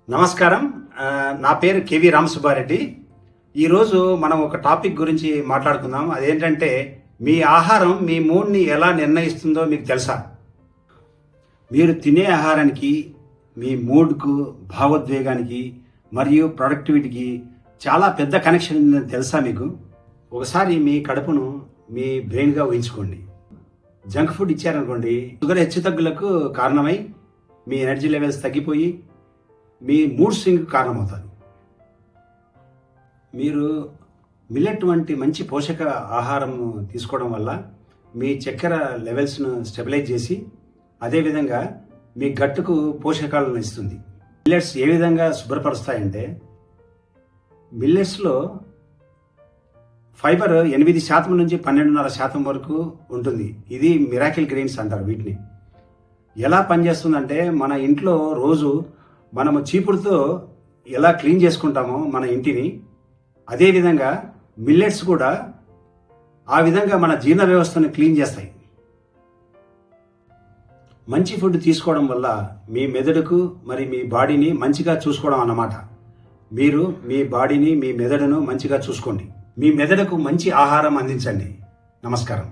నమస్కారం. నా పేరు కేవి రామసుబ్బారెడ్డి. ఈరోజు మనం ఒక టాపిక్ గురించి మాట్లాడుకుందాం. అదేంటంటే మీ ఆహారం మీ మూడ్ని ఎలా నిర్ణయిస్తుందో మీకు తెలుసా? మీరు తినే ఆహారానికి, మీ మూడ్కు, భావోద్వేగానికి మరియు ప్రొడక్టివిటీకి చాలా పెద్ద కనెక్షన్ ఉందని తెలుసా మీకు? ఒకసారి మీ కడుపును మీ బ్రెయిన్గా ఊహించుకోండి. జంక్ ఫుడ్ ఇచ్చారనుకోండి, షుగర్ హెచ్చుతగ్గులకు కారణమై మీ ఎనర్జీ లెవెల్స్ తగ్గిపోయి మీ మూడ్ స్వింగ్ కారణమవుతుంది. మీరు మిల్లెట్ వంటి మంచి పోషక ఆహారం తీసుకోవడం వల్ల మీ చక్కెర లెవెల్స్ను స్టెబిలైజ్ చేసి అదేవిధంగా మీ గట్టుకు పోషకాలను ఇస్తుంది. మిల్లెట్స్ ఏ విధంగా శుభ్రపరుస్తాయంటే, మిల్లెట్స్లో ఫైబర్ 8% నుంచి 12.5% వరకు ఉంటుంది. ఇది మిరాకిల్ గ్రెయిన్స్ అంటారు వీటిని. ఎలా పనిచేస్తుందంటే, మన ఇంట్లో రోజు మనము చీపుడుతో ఎలా క్లీన్ చేసుకుంటామో మన ఇంటిని, అదేవిధంగా మిల్లెట్స్ కూడా ఆ విధంగా మన జీర్ణ వ్యవస్థను క్లీన్ చేస్తాయి. మంచి ఫుడ్ తీసుకోవడం వల్ల మీ మెదడుకు మరి మీ బాడీని మంచిగా చూసుకోవడం అన్నమాట. మీరు మీ బాడీని, మీ మెదడును మంచిగా చూసుకోండి. మీ మెదడుకు మంచి ఆహారం అందించండి. నమస్కారం.